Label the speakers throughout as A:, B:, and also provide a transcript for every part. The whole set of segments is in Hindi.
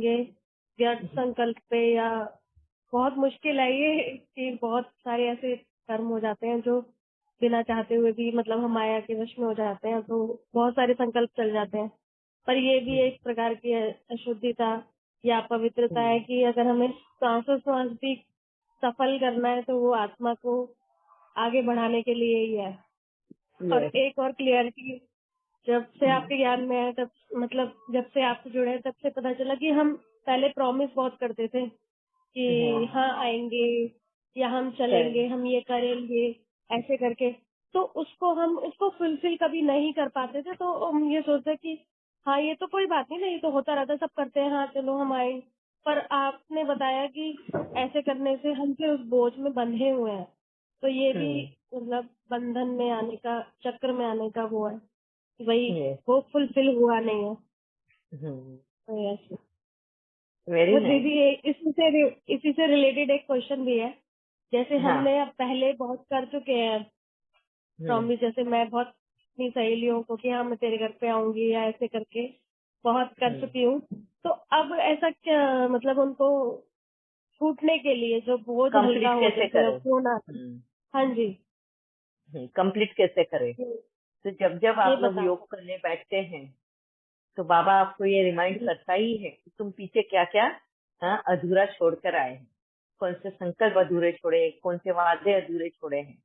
A: करेंगे व्यर्थ संकल्प पे, या बहुत मुश्किल है ये कि बहुत सारे ऐसे कर्म हो जाते हैं जो बिना चाहते हुए भी मतलब हम माया के वश में हो जाते हैं, तो बहुत सारे संकल्प चल जाते हैं। पर ये भी एक प्रकार की अशुद्धता या पवित्रता है कि अगर हमें सांसों सांस भी सफल करना है तो वो आत्मा को आगे बढ़ाने के लिए ही है। और एक और क्लियरिटी, जब से आपके ज्ञान में है तब मतलब जब से आपसे जुड़े हैं तब से पता चला कि हम पहले प्रॉमिस बहुत करते थे कि हाँ आएंगे या हम चलेंगे, हम ये करेंगे ऐसे करके, तो उसको फुलफिल कभी नहीं कर पाते थे। तो हम ये सोचते कि हाँ ये तो कोई बात नहीं, नहीं तो होता रहता, सब करते हैं, हाँ चलो हम आए। पर आपने बताया कि ऐसे करने से हम फिर उस बोझ में बंधे हुए हैं, तो ये भी मतलब बंधन में आने का, चक्र में आने का वो है कि भाई वो फुलफिल हुआ नहीं है। तो यस,
B: वेरी
A: वो
B: नाइस।
A: दीदी इसी से रिलेटेड एक क्वेश्चन भी है। जैसे हमने अब पहले बहुत कर चुके हैं प्रॉमिस, जैसे मैं बहुत अपनी सहेलियों को कि हाँ मैं तेरे घर पे आऊंगी या ऐसे करके बहुत कर चुकी हूँ। तो अब ऐसा क्या मतलब उनको छूटने के लिए जो बोझ हल्का
B: कंप्लीट
A: हो,
B: कैसे
A: जैसे
B: करें?
A: अब फोन आता। हाँ जी,
B: कंप्लीट कैसे करें? तो जब जब
A: ये
B: आप लोग
A: बता।
B: योग करने बैठते हैं तो बाबा आपको ये रिमाइंड करता ही है कि तुम पीछे क्या क्या अधूरा छोड़कर आए हैं, कौन से संकल्प अधूरे छोड़े, कौन से वादे अधूरे छोड़े हैं।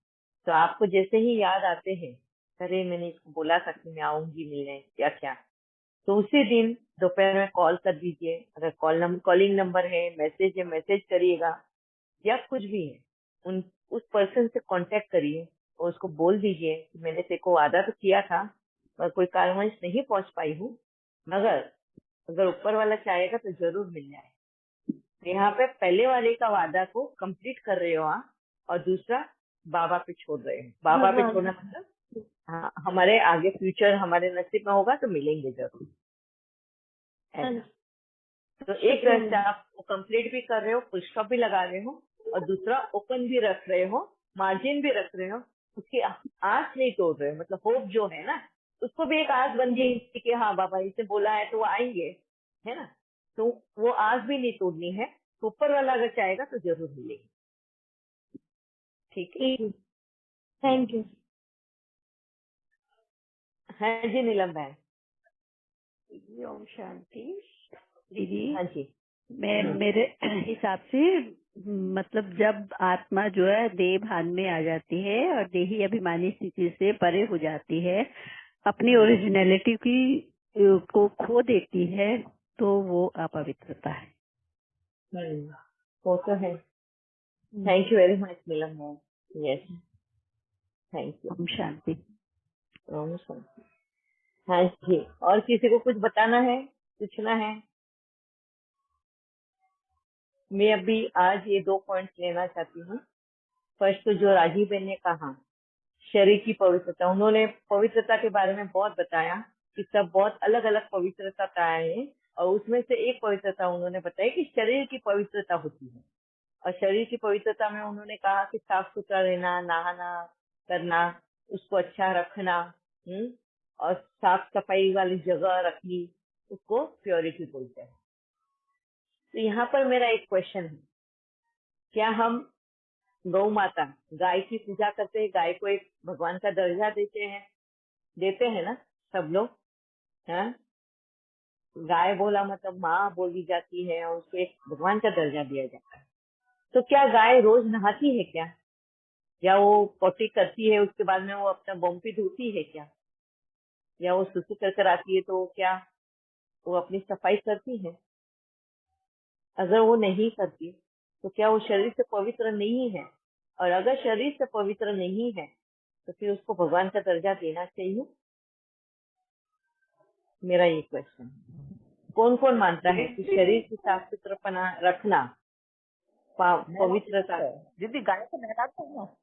B: तो आपको जैसे ही याद आते हैं, अरे मैंने इसको बोला था कि मैं आऊंगी मिलने, क्या क्या, तो उसी दिन दोपहर में कॉल कर दीजिए। अगर कॉलिंग नंबर है, मैसेज करिएगा, या कुछ भी है, उस पर्सन से कांटेक्ट करिए और उसको बोल दीजिए कि मैंने तेरे को वादा तो किया था पर कोई कारणवश नहीं पहुंच पाई हूँ, मगर अगर ऊपर वाला चाहेगा तो जरूर मिल जाए। तो यहाँ पे पहले वाले का वादा को कंप्लीट कर रहे हो आप, और दूसरा बाबा पे छोड़ रहे हो। बाबा पे
A: भगवान।
B: छोड़ना मतलब हाँ, हमारे आगे फ्यूचर हमारे नसीब में होगा तो मिलेंगे जरूर,
A: हाँ
B: ऐसा।
A: जी,
B: तो एक तरह से
A: शुक्रिया।
B: आप कंप्लीट भी कर रहे हो, फुल स्टॉप भी लगा रहे हो, और दूसरा ओपन भी रख रहे हो, मार्जिन भी रख रहे हो, उसकी आस नहीं तोड़ रहे हो। मतलब होप जो है ना, उसको भी एक आस बन गई कि हाँ बाबा इसे बोला है तो वो आएंगे, है ना। तो वो आस भी नहीं तोड़नी है, तो ऊपर वाला अगर चाहेगा तो जरूर मिलेगी। ठीक है।
A: Thank you.
B: हाँ जी नीलम बहन।
C: दीदी ओम शांति। दीदी
B: हाँ जी।
C: मैं मेरे हिसाब से मतलब जब आत्मा जो है देह भान में आ जाती है और देही अभिमानी स्थिति से परे हो जाती है, अपनी ओरिजिनलिटी की को खो देती है, तो वो अपवित्रता है।
B: वो तो है। Thank you very much Neelam बहन। Yes, thank you.
C: ओम शांति।
B: ओम शांति। हाँ जी, और किसी को कुछ बताना है, पूछना है? मैं अभी आज ये 2 पॉइंट्स लेना चाहती हूँ। फर्स्ट तो जो राजीव बहन ने कहा, शरीर की पवित्रता, उन्होंने पवित्रता के बारे में बहुत बताया कि सब बहुत अलग अलग पवित्रता है, और उसमें से एक पवित्रता उन्होंने बताई कि शरीर की पवित्रता होती है। और शरीर की पवित्रता में उन्होंने कहा कि साफ सुथरा रहना, नहाना करना, उसको अच्छा रखना, और साफ सफाई वाली जगह रखनी, उसको प्योरिटी बोलते हैं। तो यहाँ पर मेरा एक क्वेश्चन है, क्या हम गौ माता गाय की पूजा करते हैं, गाय को एक भगवान का दर्जा देते हैं ना सब लोग, हाँ? गाय बोला मतलब माँ बोली जाती है और उसको एक भगवान का दर्जा दिया जाता है। तो क्या गाय रोज नहाती है क्या, या वो पोटी करती है उसके बाद में वो अपना बोम्पी धोती है क्या, या वो सुसु कर आती है तो क्या वो अपनी सफाई करती है? अगर वो नहीं करती तो क्या वो शरीर से पवित्र नहीं है? और अगर शरीर से पवित्र नहीं है तो फिर उसको भगवान का दर्जा देना चाहिए? मेरा ये क्वेश्चन है। कौन कौन मानता है कि शरीर की साफ सुथरापना रखना पवित्रता?
D: दीदी गाय को नहलाते हो ना?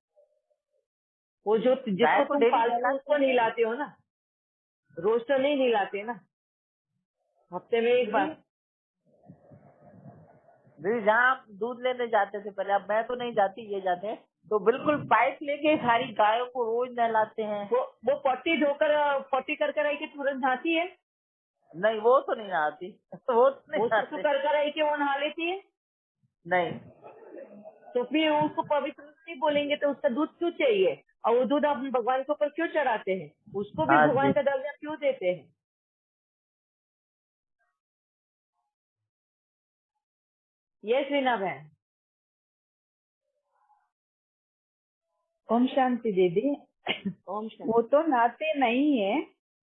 B: वो जो
D: गाय
B: जिसको
D: को
B: तुम
D: डेली
B: पालते हो
D: नहलाते
B: उसको
D: हैं?
B: नहलाते हो ना, रोज तो नहीं नहलाते ना, हफ्ते में एक बार।
D: दीदी जहाँ आप दूध लेने जाते थे पहले, अब मैं तो नहीं जाती, ये जाते हैं, तो बिल्कुल पाइप लेके सारी गायों को रोज नहलाते हैं।
B: वो पट्टी धोकर पट्टी कर आई के तुरंत नहाती है।
D: नहीं वो तो नहीं आती, वो तो नहीं
B: वो तो
D: आती।
B: कर आई के वो नहा लेती है,
D: नहीं
B: तो फिर उसको पवित्र नहीं बोलेंगे तो उसका दूध क्यों चाहिए? और वो दूध आप भगवान के ऊपर क्यों चढ़ाते हैं? उसको भी
D: हाँ
B: भगवान
D: जी।
B: का दर्जा क्यों देते हैं? ये रीना बहन।
E: ओम शांति दीदी।
B: ओम
E: वो
B: शांति।
E: तो नाते नहीं है।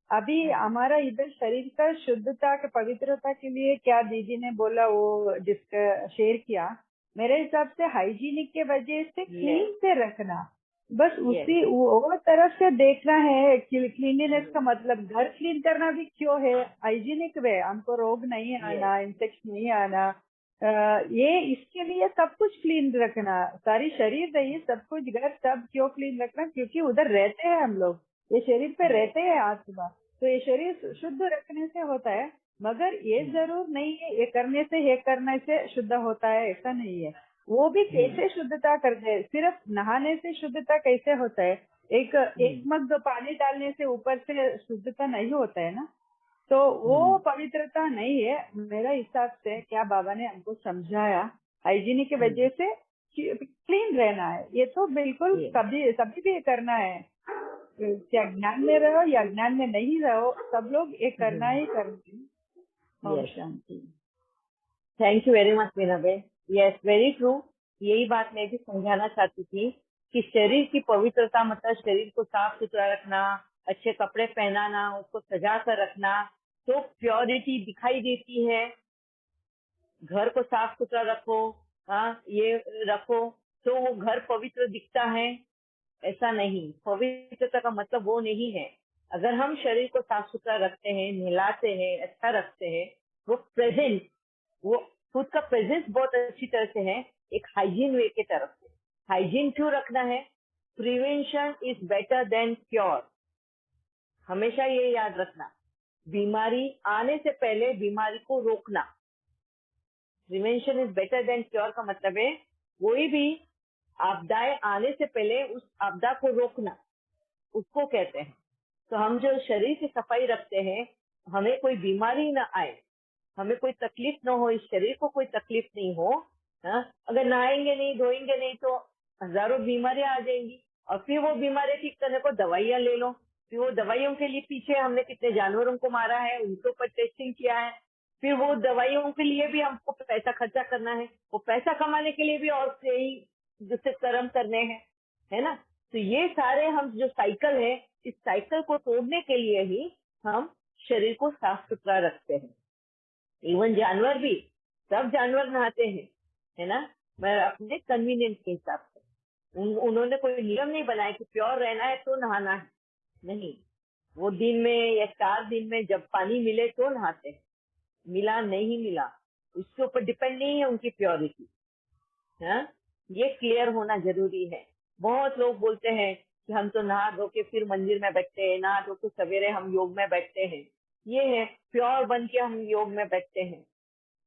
E: अभी हमारा इधर शरीर का शुद्धता के पवित्रता के लिए क्या दीदी ने बोला वो जिसका शेयर किया, मेरे हिसाब से हाइजीनिक के वजह से क्लीन से रखना, बस उसी वो तरफ से देखना है। क्लीनलीनेस का मतलब घर क्लीन करना भी क्यों है, हाइजीनिक वे, हमको रोग नहीं आना, इंफेक्शन नहीं आना। ये इसके लिए सब कुछ क्लीन रखना, सारी शरीर रही सब कुछ, घर सब क्यों क्लीन रखना, क्योंकि उधर रहते हैं हम लोग, ये शरीर पे रहते हैं आत्मा, तो ये शरीर शुद्ध रखने से होता है। मगर ये जरूर नहीं है ये करने से ये करने से शुद्ध होता है, ऐसा नहीं है। वो भी कैसे शुद्धता करते हैं, सिर्फ नहाने से शुद्धता कैसे होता है, एक मग पानी डालने से ऊपर से शुद्धता नहीं होता है ना, तो वो पवित्रता नहीं है मेरा हिसाब से। क्या बाबा ने हमको समझाया, हाइजीनिक की वजह से क्लीन रहना है, ये तो बिल्कुल सभी सभी भी करना है, क्या ज्ञान में रहो या ज्ञान में नहीं रहो, सब लोग ये करना ही करना है। ओम शांति।
B: Thank you very much Meena बहन। Yes, very true. यही बात मैं भी समझाना चाहती थी कि शरीर की पवित्रता मतलब शरीर को साफ सुथरा रखना, अच्छे कपड़े पहनाना, उसको सजा कर रखना, तो प्योरिटी दिखाई देती है। घर को साफ सुथरा रखो, हाँ ये रखो तो वो घर पवित्र दिखता है, ऐसा नहीं। पवित्रता का मतलब वो नहीं है। अगर हम शरीर को साफ सुथरा रखते हैं, नहलाते हैं, अच्छा रखते हैं, वो प्रेजेंस, वो खुद का प्रेजेंस बहुत अच्छी तरह से है, एक हाइजीन वे के तरफ से। हाइजीन क्यों रखना है? Prevention is better than cure. हमेशा ये याद रखना, बीमारी आने से पहले बीमारी को रोकना। Prevention is better than cure का मतलब है कोई भी आपदाएं आने से पहले उस आपदा को रोकना, उसको कहते हैं। तो हम जो शरीर की सफाई रखते हैं, हमें कोई बीमारी ना आए, हमें कोई तकलीफ ना हो, इस शरीर को कोई तकलीफ नहीं हो। हाँ? अगर नहाएंगे नहीं, धोएंगे नहीं तो हजारों बीमारियां आ जाएंगी, और फिर वो बीमारी ठीक करने को दवाइयां ले लो। फिर वो दवाइयों के लिए पीछे हमने कितने जानवरों को मारा है, उनके ऊपर टेस्टिंग किया है, फिर वो दवाइयों के लिए भी हमको पैसा खर्चा करना है, वो पैसा कमाने के लिए भी और कई दूसरे कर्म करने हैं, है ना। तो ये सारे हम जो साइकिल है, इस साइकिल को तोड़ने के लिए ही हम शरीर को साफ सुथरा रखते हैं। इवन जानवर भी, सब जानवर नहाते हैं, है ना, मैं अपने कन्वीनियंस के हिसाब से। उन्होंने कोई नियम नहीं बनाया कि प्योर रहना है तो नहाना है, नहीं। वो दिन में या 4 दिन में जब पानी मिले तो नहाते हैं, मिला नहीं मिला उसके ऊपर डिपेंड नहीं है उनकी प्योरिटी। हाँ, ये क्लियर होना जरूरी है। बहुत लोग बोलते हैं कि हम तो नहा धो के फिर मंदिर में बैठते हैं, नहा धो के सवेरे हम योग में बैठते हैं, ये है प्योर बन के हम योग में बैठते हैं।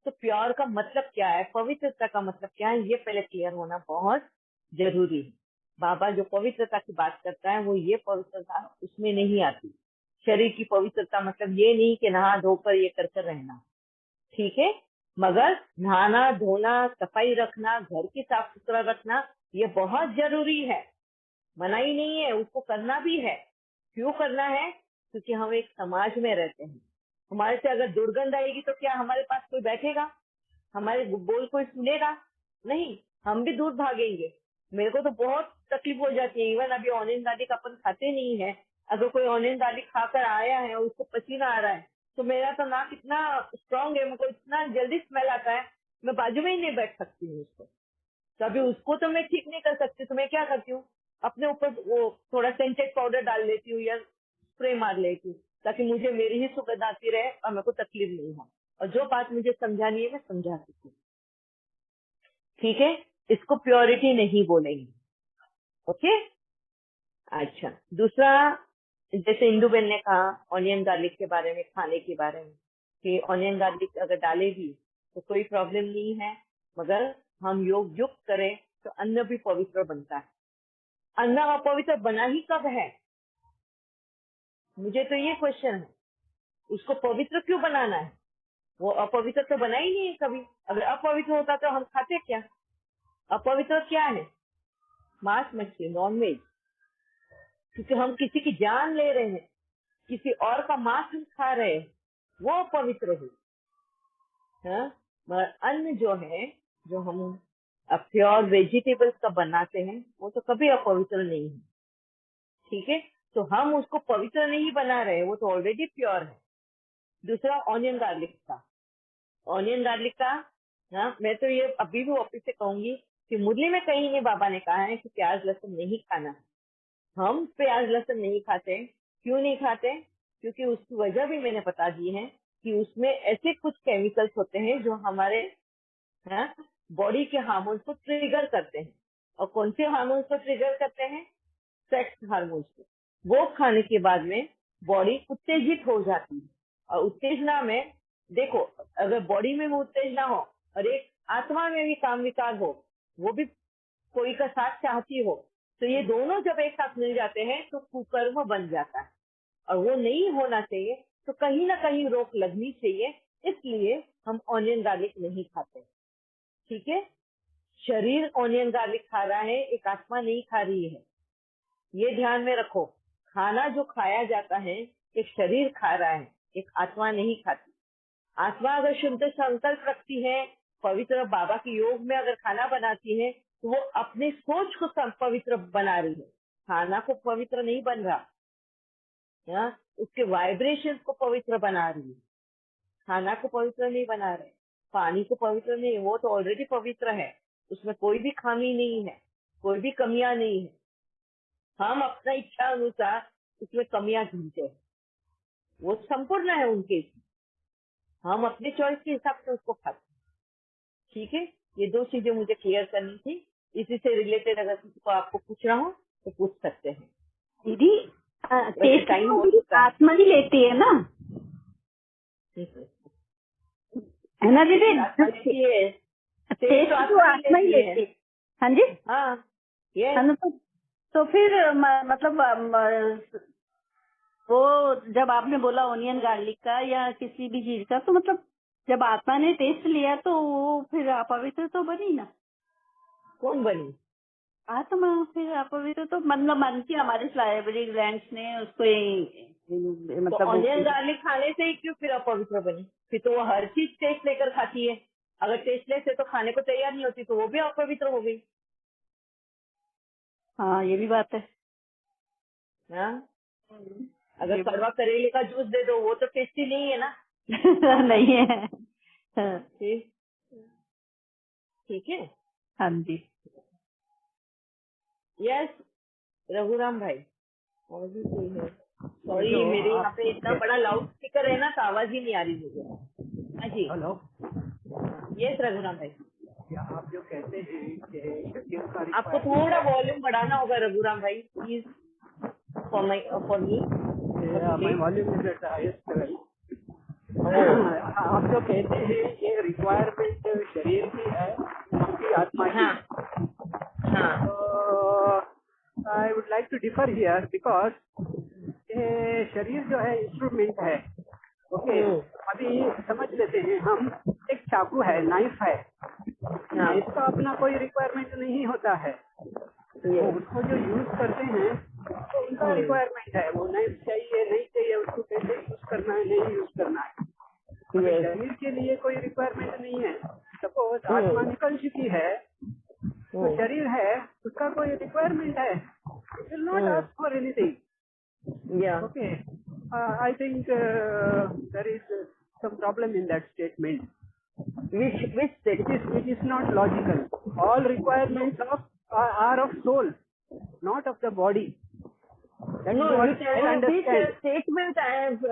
B: तो प्योर का मतलब क्या है, पवित्रता का मतलब क्या है, ये पहले क्लियर होना बहुत जरूरी है। बाबा जो पवित्रता की बात करता है वो ये पवित्रता उसमें नहीं आती। शरीर की पवित्रता मतलब ये नहीं कि नहा धोकर ये कर रहना, ठीक है, मगर नहाना धोना, सफाई रखना, घर की साफ सुथरा रखना, ये बहुत जरूरी है। मनाही नहीं है, उसको करना भी है। क्यों करना है? क्योंकि हम एक समाज में रहते हैं। हमारे से अगर दुर्गंध आएगी तो क्या हमारे पास कोई बैठेगा, हमारे बोल कोई सुनेगा? नहीं, हम भी दूर भागेंगे। मेरे को तो बहुत तकलीफ हो जाती है। इवन अभी ऑनियन गार्लिक अपन खाते नहीं है, अगर कोई ऑनियन गार्लिक खाकर आया है और उसको पसीना आ रहा है तो मेरा तो नाक इतना स्ट्रांग है, मुझको इतना जल्दी स्मेल आता है, मैं बाजू में ही नहीं बैठ सकती हूँ उसको। तो अभी उसको तो मैं ठीक नहीं कर सकती, तो मैं क्या करती हूँ, अपने ऊपर वो थोड़ा सेंटेड पाउडर डाल लेती हूँ या स्प्रे मार लेती हूँ, ताकि मुझे मेरी ही सुगंध आती रहे और मेरे को तकलीफ नहीं हो। और जो बात मुझे समझानी है मैं समझा सकती हूँ, ठीक है। इसको प्योरिटी नहीं बोलेंगे, ओके। अच्छा, दूसरा, जैसे इंदु बेन ने कहा ऑनियन गार्लिक के बारे में, खाने के बारे में, कि ऑनियन गार्लिक अगर डालेगी तो कोई प्रॉब्लम नहीं है, मगर हम योग युक्त करें तो अन्न भी पवित्र बनता है। अन्न अपवित्र बना ही कब है, मुझे तो ये क्वेश्चन है। उसको पवित्र क्यों बनाना है? वो अपवित्र तो बना ही नहीं है कभी। अगर अपवित्र होता तो हम खाते क्या? अपवित्र क्या है? मांस मछली, नॉनवेज। क्योंकि हम किसी की जान ले रहे हैं, किसी और का मांस हम खा रहे हैं, वो अपवित्र हुई। हाँ? मगर अन्न जो है, जो हम प्योर वेजिटेबल्स का बनाते हैं, वो तो कभी अपवित्र नहीं है। ठीक है, तो हम उसको पवित्र नहीं बना रहे, वो तो ऑलरेडी प्योर है। दूसरा, ऑनियन गार्लिक का। ऑनियन गार्लिक का, हाँ, मैं तो ये अभी भी वापिस से कहूंगी कि मुरली में कहीं नहीं बाबा ने कहा है कि प्याज लहसुन नहीं खाना। हम प्याज लहसुन नहीं खाते। क्यों नहीं खाते? क्योंकि उसकी वजह भी मैंने बता दी है कि उसमें ऐसे कुछ केमिकल्स होते हैं जो हमारे बॉडी के हार्मोन्स को ट्रिगर करते हैं। और कौन से हार्मोन्स को ट्रिगर करते हैं? सेक्स हार्मोन्स को। वो खाने के बाद में बॉडी उत्तेजित हो जाती है। और उत्तेजना में देखो, अगर बॉडी में वो उत्तेजना हो और एक आत्मा में भी काम विकार हो, वो भी कोई का साथ चाहती हो, तो ये दोनों जब एक साथ मिल जाते हैं तो कुकर्म बन जाता है। और वो नहीं होना चाहिए, तो कहीं ना कहीं रोक लगनी चाहिए। इसलिए हम ऑनियन गार्लिक नहीं खाते। ठीक है, शरीर ऑनियन गार्लिक खा रहा है, एक आत्मा नहीं खा रही है। ये ध्यान में रखो। खाना जो खाया जाता है, एक शरीर खा रहा है, एक आत्मा नहीं खाती। आत्मा अगर शुद्ध संकल्प रखती है, पवित्र बाबा के योग में अगर खाना बनाती है, तो वो अपनी सोच को पवित्र बना रही है। खाना को पवित्र नहीं बन रहा, उसके वाइब्रेशन को पवित्र बना रही है। खाना को पवित्र नहीं बना रहे, पानी को पवित्र नहीं, वो तो ऑलरेडी पवित्र है, उसमें कोई भी खामी नहीं है, कोई भी कमियां नहीं है। हम अपना इच्छा अनुसार उसमें कमियां ढूंढते हैं, वो संपूर्ण है उनके। हम अपने चॉइस के हिसाब से उसको खाते हैं। ठीक है, ये दो चीजें मुझे क्लियर करनी थी। इसी से रिलेटेड अगर किसी को आपको पूछना हो तो पूछ सकते हैं।
C: दीदी टेस्ट
B: टाइम हो
C: तो
B: चुका है।
C: आत्मा ही लेती है ना, है ना दीदी? टेस्ट तो आत्मा ही लेती है। हाँ जी,
B: हाँ, ये
C: है ना? तो फिर मतलब वो जब आपने बोला ऑनियन गार्लिक का या किसी भी चीज का, तो मतलब जब आत्मा ने टेस्ट लिया तो वो फिर अपवित्र तो बनी ना?
B: कौन बनी?
C: आत्मा फिर अपवित्र तो मतलब मन की हमारे स्लाइबरी ग्लैंड्स ने उसको मतलब
B: तो ऑनियन गार्लिक खाने से ही क्यों फिर अपवित्र बनी? फिर तो वो हर चीज टेस्ट लेकर खाती है। अगर टेस्टलेस है तो खाने को तैयार नहीं होती, तो वो भी अपवित्र हो गई।
C: हाँ, ये भी बात है।
B: हाँ, अगर कड़वा करेले का जूस दे दो, वो तो टेस्टी नहीं है ना।
C: नहीं है। हाँ।
B: ठीक है।
C: हाँ जी।
B: यस रघुराम भाई, और भी कोई है? सॉरी, मेरे यहाँ पे इतना बड़ा लाउड स्पीकर है ना, तो आवाज ही नहीं आ रही मुझे। हाँ जी,
F: हेलो।
B: यस रघुराम भाई,
F: आप जो कहते हैं कि
B: आपको थोड़ा वॉल्यूम बढ़ाना होगा रघुराम भाई, please, for me.
F: My volume is at the highest level. आप जो कहते हैं ये रिक्वायरमेंट शरीर की है, उनकी आत्मा की।
B: हाँ,
F: I would like to differ here because ये शरीर जो है इंस्ट्रूमेंट है। ओके, अभी समझ लेते हैं हम, एक चाकू है, नाइफ है, नाइफ का अपना कोई रिक्वायरमेंट नहीं होता है। वो उसको जो यूज करते हैं तो उनका रिक्वायरमेंट है, वो नाइफ चाहिए नहीं चाहिए, उसको कैसे यूज करना है नहीं यूज करना है। शरीर के लिए कोई रिक्वायरमेंट नहीं है। सपोज आत्मा निकल चुकी है तो शरीर है, उसका कोई रिक्वायरमेंट है, it will not ask for anything. Okay, I think there is some problem in that statement, which it is not logical. All requirements are of soul, not of the body. That
B: no,
F: is what
B: you tell
F: I understand.
B: which statement I have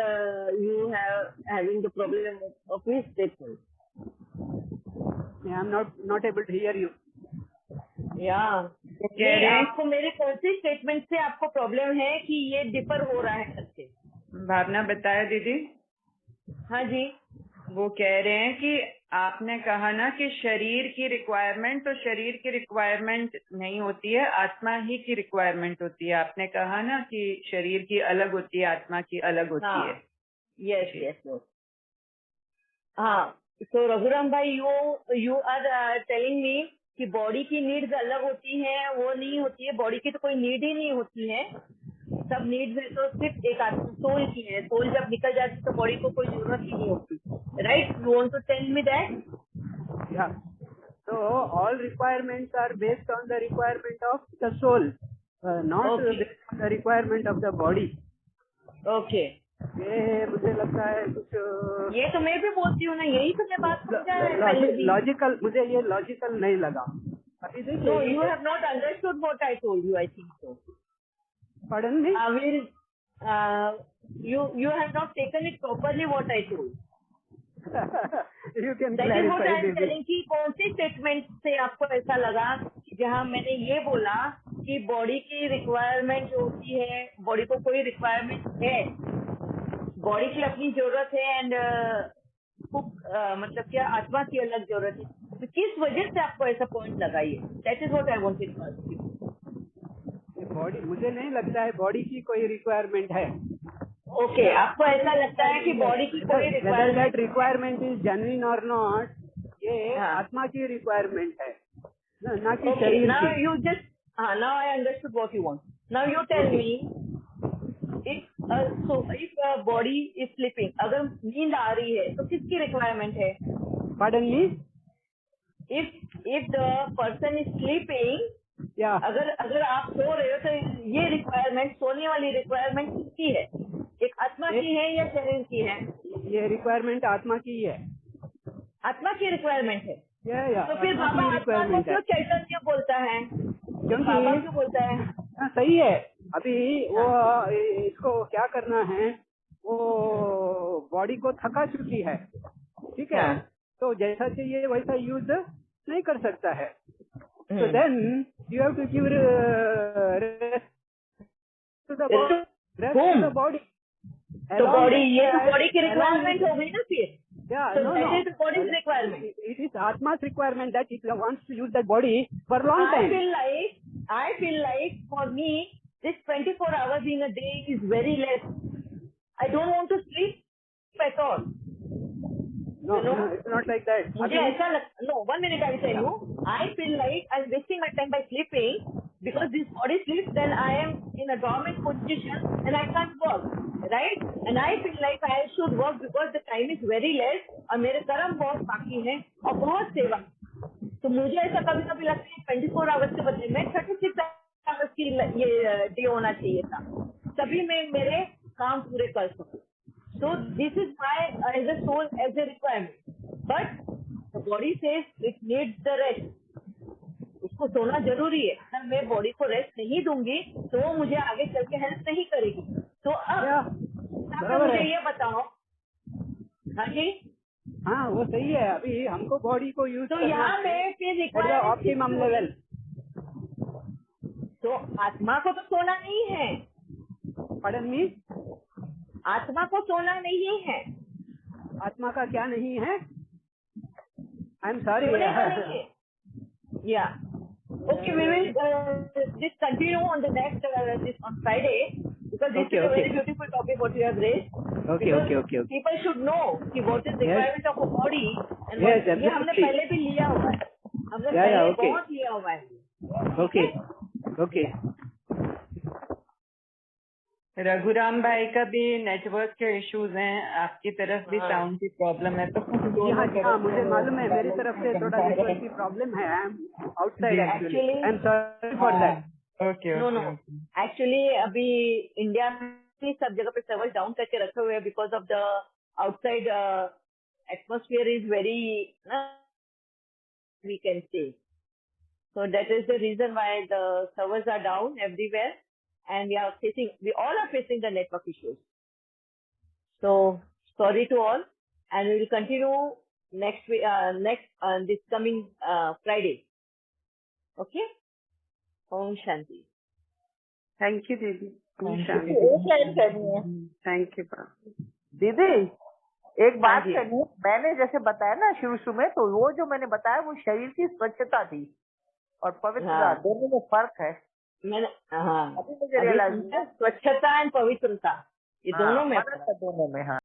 B: you have having the problem of which statement?
F: I am not able to hear you.
B: आपको मेरे कौन सी स्टेटमेंट से आपको प्रॉब्लम है कि ये डिफर हो रहा है सबसे?
G: भावना बताया दीदी।
B: हाँ जी,
G: वो कह रहे हैं कि आपने कहा ना कि शरीर की रिक्वायरमेंट, तो शरीर की रिक्वायरमेंट नहीं होती है, आत्मा ही की रिक्वायरमेंट होती है। आपने कहा ना कि शरीर की अलग होती है, आत्मा की अलग होती है।
B: Yes, yes, yes. हाँ, तो रघुराम भाई यू आर टेलिंग मी कि बॉडी की नीड्स अलग होती हैं, वो नहीं होती है, बॉडी की तो कोई नीड ही नहीं होती है, सब नीड्स है तो सिर्फ एक आत्मा सोल की है, सोल जब निकल जाती है तो बॉडी को कोई जरूरत ही नहीं होती, right? You want to tell me that?
F: Yeah. So all requirements are based on the requirement of the soul, not
B: Okay.
F: based on the requirement of the body.
B: Okay,
F: ये मुझे लगता है कुछ
B: ये तो मैं भी बोलती हूँ ना, यही तो मैं बात समझा है पहले भी।
F: लॉजिकल, मुझे ये लॉजिकल नहीं लगा। अभी
B: No,
F: देखिए,
B: you have not understood what I told you, I think so.
F: pardon me?
B: You have not taken it properly what I told.
F: You can
B: That is what
F: clarify
B: I am
F: this.
B: telling कि कौन से स्टेटमेंट से आपको ऐसा लगा जहाँ मैंने ये बोला कि बॉडी की रिक्वायरमेंट जो होती है, बॉडी को कोई रिक्वायरमेंट है, बॉडी की अपनी जरूरत है एंड मतलब क्या आत्मा की अलग जरूरत है, तो किस वजह से आपको ऐसा पॉइंट लगा ये? That is what I wanted to ask you.
F: Body, मुझे नहीं लगता है बॉडी की कोई रिक्वायरमेंट है।
B: ओके, आपको ऐसा लगता है कि बॉडी की कोई
F: Whether that requirement is genuine or not, ये
B: हाँ.
F: आत्मा की रिक्वायरमेंट है, ना कि
B: Okay,
F: शरीर
B: now
F: की।
B: you just, now I understood what you want. Now you tell me, if a body is sleeping, अगर नींद आ रही है तो किसकी रिक्वायरमेंट है?
F: Pardon me?
B: If the person is sleeping,
F: Yeah.
B: अगर आप सो रहे हो तो ये रिक्वायरमेंट, सोने वाली रिक्वायरमेंट किसकी है? एक आत्मा की है या शरीर की है?
F: ये रिक्वायरमेंट आत्मा की है।
B: आत्मा की रिक्वायरमेंट है।
F: या
B: तो फिर बाबा आत्मा को क्यों चैतन्य बोलता है? बाबा क्यों बोलता है?
F: सही है। अभी वो इसको क्या करना है, वो बॉडी को थका चुकी है, ठीक है, तो जैसा चाहिए वैसा यूज नहीं कर सकता है, तो then you have to give rest to the body.
B: तो बॉडी, ये तो बॉडी की रिक्वायरमेंट हो गई ना फिर।
F: Yeah,
B: so
F: no,
B: that
F: no.
B: is the body's requirement.
F: It is Atma's requirement that it wants to use that body for a long time.
B: I feel like for me, this 24 hours in a day is very less. I don't want to sleep at all.
F: No, no, it's not like that.
B: मुझे ऐसा no, 1 minute I will tell you. I feel like I'm wasting my time by sleeping because this body sleeps, then I am in a dormant position and I can't work, right? And I feel like I should work because the time is very less और मेरे कर्म बहुत बाकी हैं और बहुत सेवा। तो मुझे ऐसा कभी कभी लगता है 24 आवर्स के बदले में 36 आवर्स की ये डे होना चाहिए था, तभी मैं मेरे काम पूरे कर सकूं। So this is my as a soul as a requirement, but the body says it needs the rest. उसको सोना जरूरी है। अगर मैं बॉडी को रेस्ट नहीं दूंगी तो वो मुझे आगे चल के हेल्प नहीं करेगी। तो अब मुझे ये बताओ। हाँ जी,
F: हाँ वो सही है। अभी हमको बॉडी को यूज
B: तो यहाँ पे फिर
F: ऑप्टिमम लेवल।
B: तो आत्मा को तो सोना नहीं है।
F: Pardon me?
B: आत्मा को सोना नहीं है।
F: आत्मा का क्या नहीं है? I am sorry.
B: Yeah. Okay, we will just continue on the next this on Friday because this is a very beautiful topic what you have raised.
F: Okay.
B: People should know कि what is the requirement of a body and
F: yes,
B: ये हमने पहले भी लिया हुआ है। हमने पहले बहुत लिया हुआ है।
F: Okay.
G: रघुराम भाई का भी नेटवर्क के इश्यूज हैं, आपकी तरफ भी साउंड की प्रॉब्लम है, तो
F: हाँ, मुझे मालूम है मेरी तरफ से थोड़ा नेटवर्क की प्रॉब्लम है। I am outside actually. I am sorry for that.
G: Okay.
B: No actually अभी इंडिया में सब जगह पे सर्वर डाउन करके रखे हुए हैं because of the outside atmosphere is very we can say, so that is the reason why the servers are down everywhere and we all are facing the network issues. So sorry to all, and we will continue next week, this coming Friday. Okay? Om Shanti.
C: Thank you दीदी।
D: थैंक यू दीदी। एक बात करनी है, मैंने जैसे बताया ना शुरू में, तो वो जो मैंने बताया वो शरीर की स्वच्छता थी और पवित्रता, दोनों में फर्क है।
B: मैंने
D: अभी मुझे रियलाइज
B: स्वच्छता एंड पवित्रता ये दोनों में
D: दोनों में। हाँ।